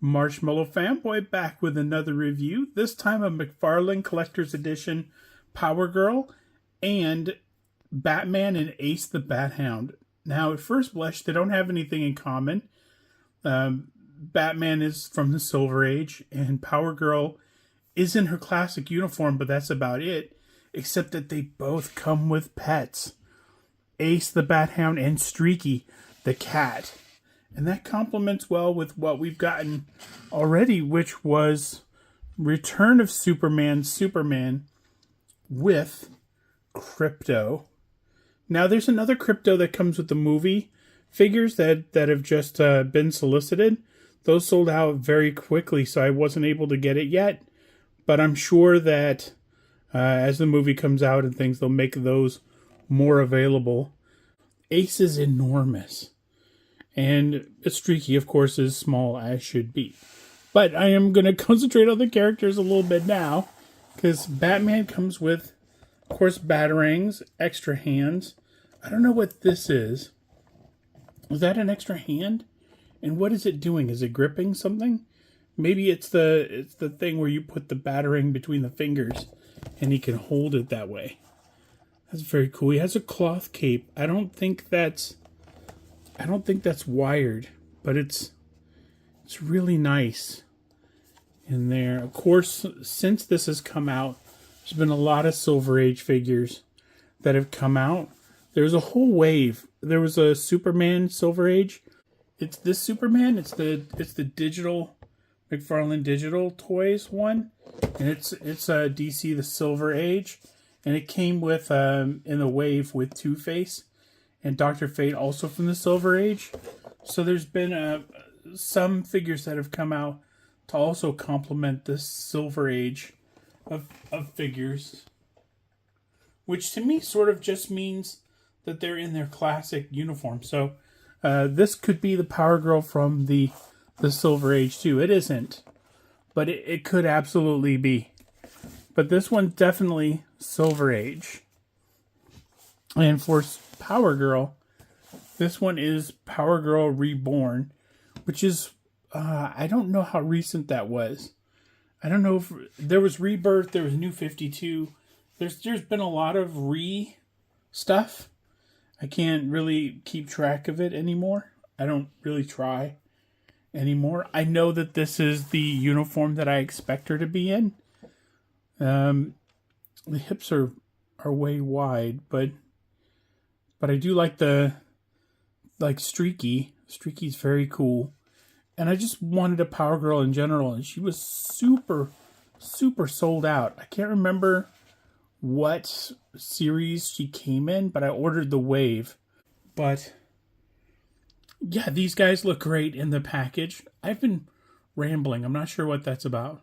Marshmallow Fanboy back with another review, this time of McFarlane Collector's Edition Power Girl and Batman and Ace the Bat-Hound. Now, at first blush, they don't have anything in common. Batman is from the Silver Age, and Power Girl is in her classic uniform, but that's about it, except that they both come with pets. Ace the Bat-Hound and Streaky the cat. And that complements well with what we've gotten already, which was Return of Superman with Crypto. Now, there's another Crypto that comes with the movie figures that have just been solicited. Those sold out very quickly, so I wasn't able to get it yet. But I'm sure that as the movie comes out and things, they'll make those more available. Ace is enormous. And Streaky, of course, is small as should be. But I am going to concentrate on the characters a little bit now, because Batman comes with, of course, batarangs, extra hands. I don't know what this is. Is that an extra hand? And what is it doing? Is it gripping something? Maybe it's the thing where you put the batarang between the fingers, and he can hold it that way. That's very cool. He has a cloth cape. I don't think that's wired, but it's really nice in there. Of course, since this has come out, there's been a lot of Silver Age figures that have come out. There's a whole wave. There was a Superman Silver Age. It's this Superman. It's the digital McFarlane Digital Toys one, and it's DC the Silver Age, and it came with in the wave with Two-Face and Dr. Fate, also from the Silver Age. So there's been some figures that have come out to also complement this Silver Age of figures, which to me sort of just means that they're in their classic uniform. So this could be the Power Girl from the Silver Age too. It isn't, but it could absolutely be. But this one definitely Silver Age. And for Power Girl, this one is Power Girl Reborn, which is, I don't know how recent that was. I don't know if there was Rebirth, there was New 52. There's been a lot of stuff. I can't really keep track of it anymore. I don't really try anymore. I know that this is the uniform that I expect her to be in. The hips are way wide, but I do like Streaky. Streaky's very cool. And I just wanted a Power Girl in general, and she was super, super sold out. I can't remember what series she came in, but I ordered the wave. But yeah, these guys look great in the package. I've been rambling. I'm not sure what that's about.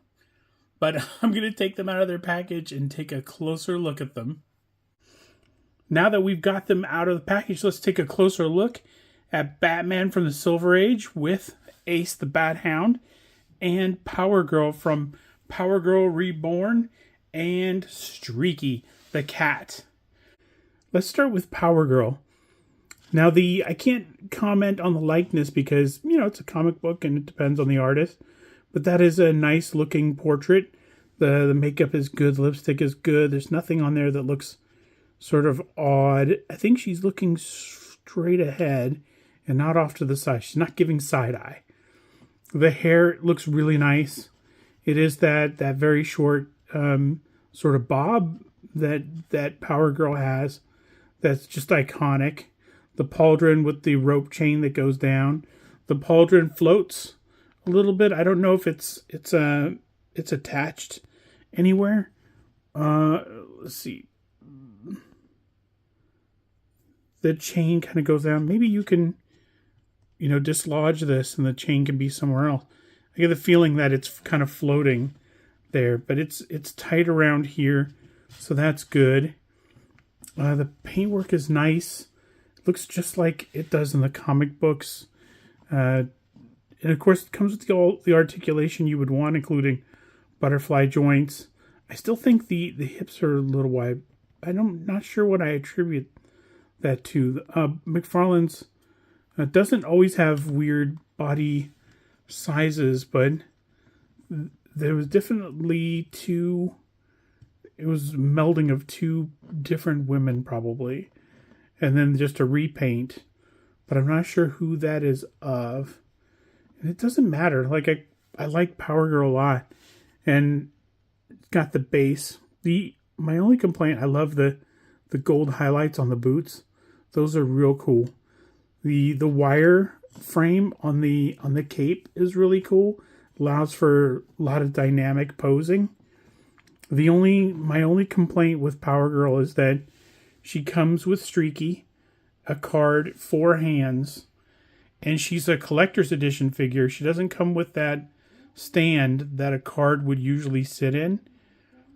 But I'm going to take them out of their package and take a closer look at them. Now that we've got them out of the package, let's take a closer look at Batman from the Silver Age with Ace the Bat-Hound and Power Girl from Power Girl Reborn and Streaky the cat. Let's start with Power Girl. Now, I can't comment on the likeness because, it's a comic book and it depends on the artist. But that is a nice looking portrait. The makeup is good. Lipstick is good. There's nothing on there that looks sort of odd. I think she's looking straight ahead and not off to the side. She's not giving side eye. The hair looks really nice. It is that very short sort of bob that Power Girl has. That's just iconic. The pauldron with the rope chain that goes down. The pauldron floats a little bit. I don't know if it's attached anywhere. Let's see. The chain kind of goes down. Maybe you can, dislodge this and the chain can be somewhere else. I get the feeling that it's kind of floating there, but it's tight around here, so that's good. The paintwork is nice. It looks just like it does in the comic books. And of course, it comes with all the articulation you would want, including butterfly joints. I still think the hips are a little wide. I'm not sure what I attribute that to. McFarlane's doesn't always have weird body sizes, but there was definitely two. It was melding of two different women probably, and then just a repaint. But I'm not sure who that is of. And it doesn't matter. Like I like Power Girl a lot, and it's got the base. My only complaint, I love the gold highlights on the boots. Those are real cool. The wire frame on the cape is really cool. Allows for a lot of dynamic posing. My only complaint with Power Girl is that she comes with Streaky, a card, 4 hands, and she's a collector's edition figure. She doesn't come with that stand that a card would usually sit in.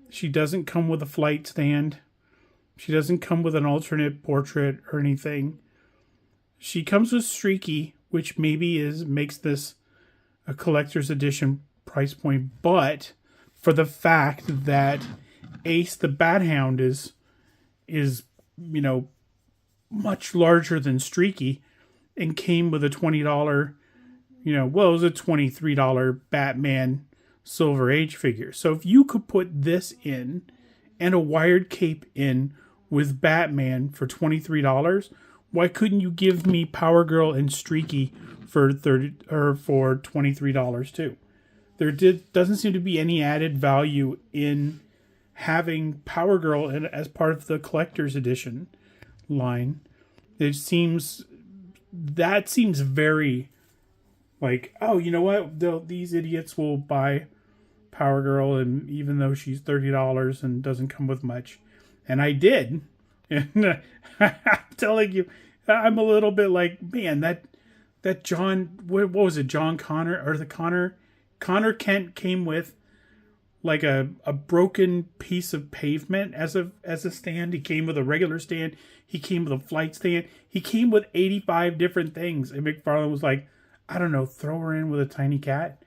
She doesn't come with a flight stand. She doesn't come with an alternate portrait or anything. She comes with Streaky, which maybe makes this a collector's edition price point, but for the fact that Ace the Bat-Hound is much larger than Streaky and came with a $20, it was a $23 Batman Silver Age figure. So if you could put this in and a wired cape in with Batman for $23, why couldn't you give me Power Girl and Streaky for $23 too? There doesn't seem to be any added value in having Power Girl as part of the collector's edition line. That seems very like, oh, you know what? These idiots will buy Power Girl, and even though she's $30 and doesn't come with much, and I did, and I'm telling you, I'm a little bit like, man, that John, what was it, John Connor, or the Connor Kent came with like a broken piece of pavement as a stand. He came with a regular stand. He came with a flight stand. He came with 85 different things. And McFarlane was like, I don't know, throw her in with a tiny cat.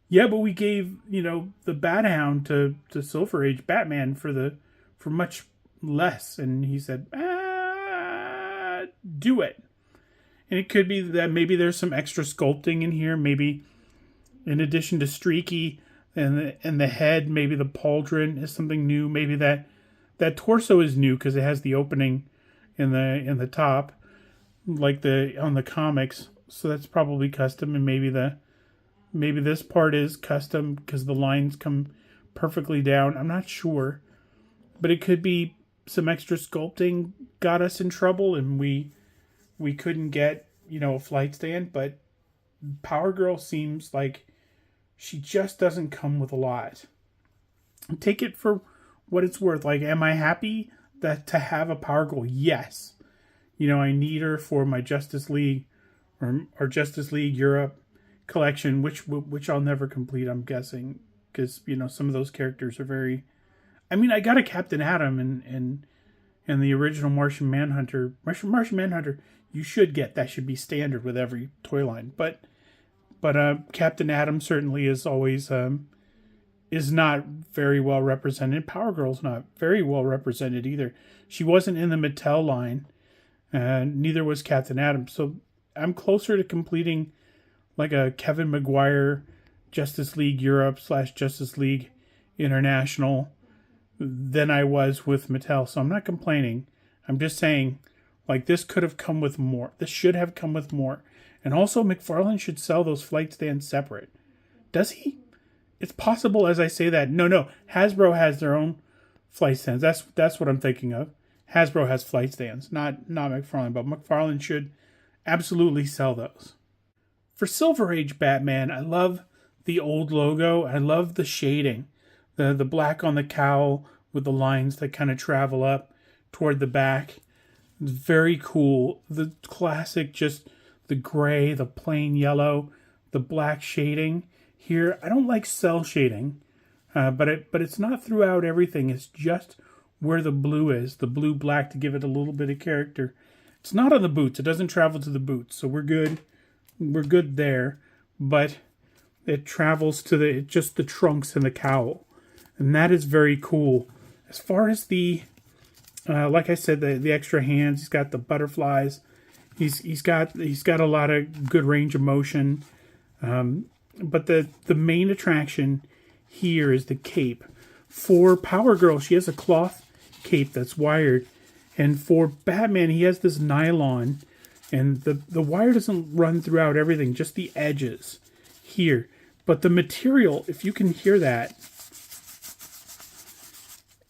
Yeah, but we gave, the Bat-Hound to Silver Age Batman for much less. And he said, do it. And it could be that maybe there's some extra sculpting in here. Maybe in addition to Streaky and the head, maybe the pauldron is something new. Maybe that torso is new because it has the opening in the top, like on the comics. So that's probably custom, and maybe this part is custom because the lines come perfectly down. I'm not sure, but it could be some extra sculpting got us in trouble, and we couldn't get a flight stand. But Power Girl seems like she just doesn't come with a lot. Take it for what it's worth. Like, am I happy to have a Power Girl? Yes. I need her for my Justice League or Justice League Europe collection, which I'll never complete, I'm guessing, because some of those characters are very. I mean, I got a Captain Atom and the original Martian Manhunter. Martian Manhunter, you should get that. Should be standard with every toy line, but Captain Atom certainly is always is not very well represented. Power Girl's not very well represented either. She wasn't in the Mattel line, neither was Captain Atom. So I'm closer to completing like a Kevin Maguire Justice League Europe / Justice League International than I was with Mattel. So I'm not complaining. I'm just saying, like, this could have come with more. This should have come with more. And also, McFarlane should sell those flight stands separate. Does he? It's possible as I say that. No. Hasbro has their own flight stands. That's what I'm thinking of. Hasbro has flight stands, not McFarlane. But McFarlane should absolutely sell those. For Silver Age Batman, I love the old logo. I love the shading. The black on the cowl with the lines that kind of travel up toward the back. It's very cool. The classic, just the gray, the plain yellow, the black shading. Here, I don't like cell shading, but it's not throughout everything. It's just where the blue is, the blue-black, to give it a little bit of character. It's not on the boots. It doesn't travel to the boots, so we're good. We're good there, but it travels to just the trunks and the cowl, and that is very cool. As far as the, like I said, the extra hands, he's got the butterflies. He's got a lot of good range of motion. But the main attraction here is the cape. For Power Girl, she has a cloth cape that's wired. And for Batman, he has this nylon. And the wire doesn't run throughout everything, just the edges here. But the material, if you can hear that,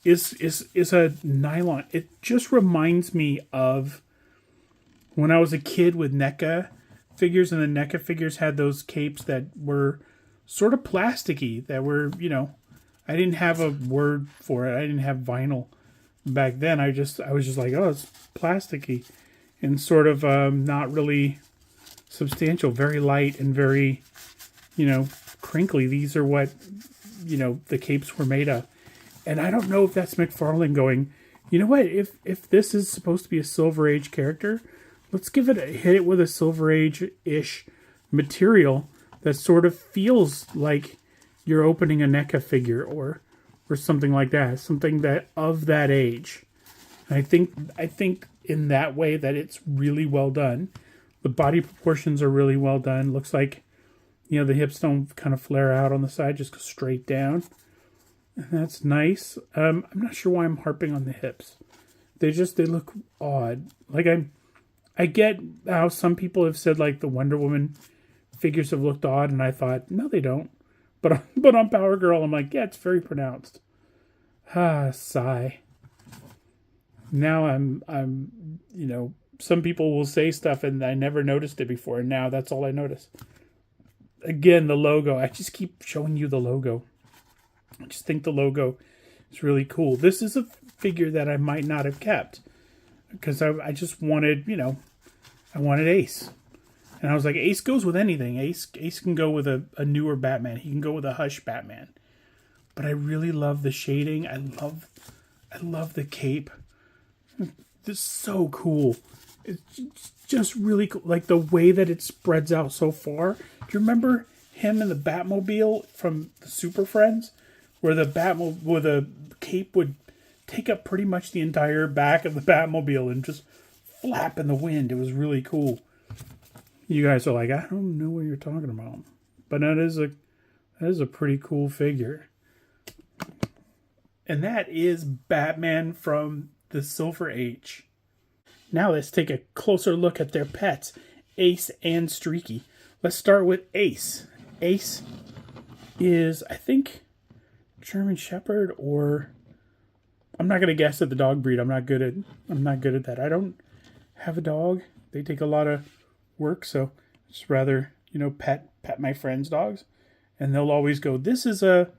is a nylon. It just reminds me of when I was a kid with NECA figures, and the NECA figures had those capes that were sort of plasticky, that were, you know, I didn't have a word for it. I didn't have vinyl back then. I was just like, oh, it's plasticky. And sort of not really substantial, very light and very, you know, crinkly. These are what, you know, the capes were made of. And I don't know if that's McFarlane going, you know what, if this is supposed to be a Silver Age character, let's hit it with a Silver Age-ish material that sort of feels like you're opening a NECA figure or something like that, something that of that age. And I think in that way that it's really well done. The body proportions are really well done. Looks like, you know, the hips don't kind of flare out on the side, just go straight down. And that's nice. I'm not sure why I'm harping on the hips. They look odd. Like I get how some people have said like the Wonder Woman figures have looked odd, and I thought, no, they don't. But on Power Girl, I'm like, yeah, it's very pronounced. Ah, sigh. Now I'm you know, some people will say stuff and I never noticed it before, and now that's all I notice. Again, the logo. I just keep showing you the logo. I just think the logo is really cool. This is a figure that I might not have kept because I just wanted, you know, I wanted Ace. And I was like, Ace goes with anything. Ace can go with a newer Batman. He can go with a Hush Batman. But I really love the shading. I love the cape. This is so cool. It's just really cool. Like the way that it spreads out so far. Do you remember him in the Batmobile from the Super Friends? Where the cape would take up pretty much the entire back of the Batmobile and just flap in the wind. It was really cool. You guys are like, I don't know what you're talking about. But that is a pretty cool figure. And that is Batman from the Silver Age. Now let's take a closer look at their pets, Ace and Streaky. Let's start with Ace. Ace is, I think, German Shepherd, or I'm not gonna guess at the dog breed. I'm not good at that. I don't have a dog. They take a lot of work, so I'd just rather, you know, pet my friends' dogs, and they'll always go, this is a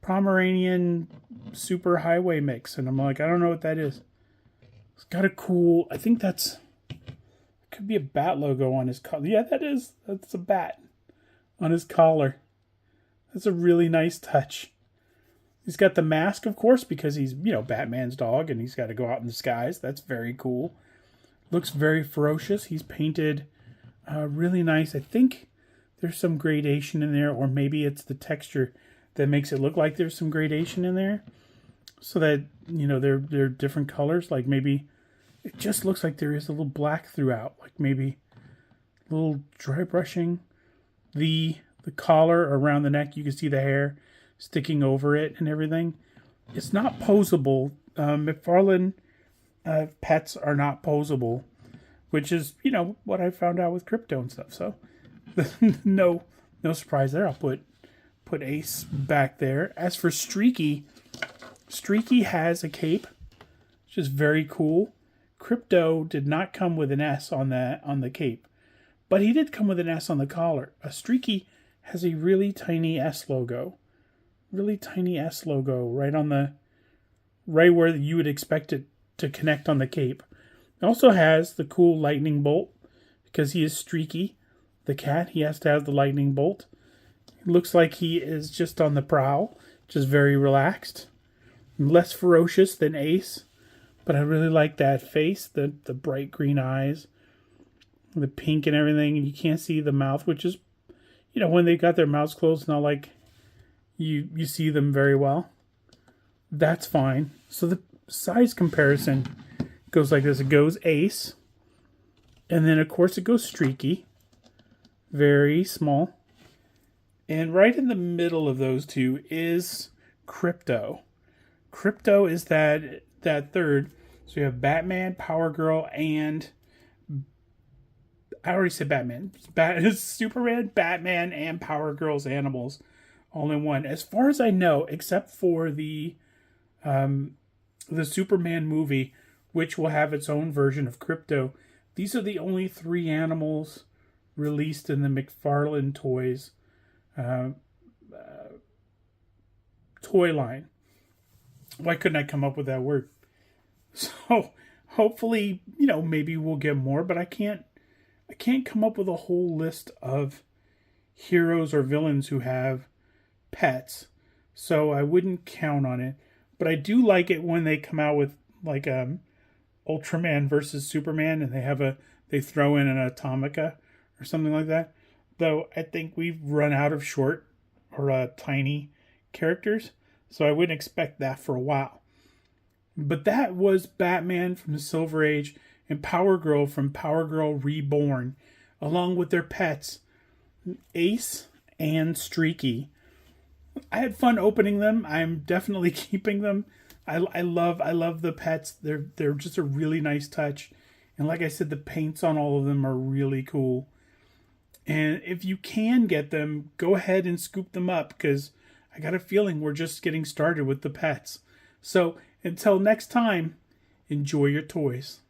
Pomeranian super highway mix, and I'm like, I don't know what that is. It's got a cool, I think that's, could be a bat logo on his collar. Yeah, that's a bat on his collar. That's a really nice touch. He's got the mask, of course, because he's, you know, Batman's dog, and he's got to go out in the skies. That's very cool. Looks very ferocious. He's painted really nice. I think there's some gradation in there, or maybe it's the texture that makes it look like there's some gradation in there, so that, you know, they're different colors. Like maybe it just looks like there is a little black throughout, like maybe a little dry brushing. The collar around the neck, you can see the hair sticking over it and everything. It's not posable. McFarlane pets are not posable, which is, you know, what I found out with crypto and stuff. So no surprise there. I'll put Ace back there. As for Streaky has a cape, which is very cool. Crypto did not come with an S on the cape, but he did come with an S on the collar. A Streaky has a really tiny S logo. Really tiny S logo right where you would expect it to connect on the cape. It also has the cool lightning bolt because he is Streaky, the cat. He has to have the lightning bolt. It looks like he is just on the prowl, just very relaxed. Less ferocious than Ace, but I really like that face, the bright green eyes, the pink and everything. And you can't see the mouth, which is, you know, when they got their mouths closed, it's not like you see them very well. That's fine. So the size comparison goes like this. It goes Ace, and then of course it goes Streaky. Very small. And right in the middle of those two is Crypto. Crypto is that third. So you have Batman, Power Girl, and I already said Batman. Superman, Batman, and Power Girl's animals all in one. As far as I know, except for the Superman movie, which will have its own version of Crypto, these are the only 3 animals released in the McFarlane Toys toy line. Why couldn't I come up with that word? So hopefully, maybe we'll get more, but I can't come up with a whole list of heroes or villains who have pets. So I wouldn't count on it. But I do like it when they come out with like Ultraman versus Superman and they throw in an Atomica or something like that. Though I think we've run out of short or tiny characters. So I wouldn't expect that for a while. But that was Batman from the Silver Age and Power Girl from Power Girl Reborn, along with their pets, Ace and Streaky. I had fun opening them. I'm definitely keeping them. I love the pets. They're just a really nice touch. And like I said, the paints on all of them are really cool. And if you can get them, go ahead and scoop them up, because I got a feeling we're just getting started with the pets. So until next time, enjoy your toys.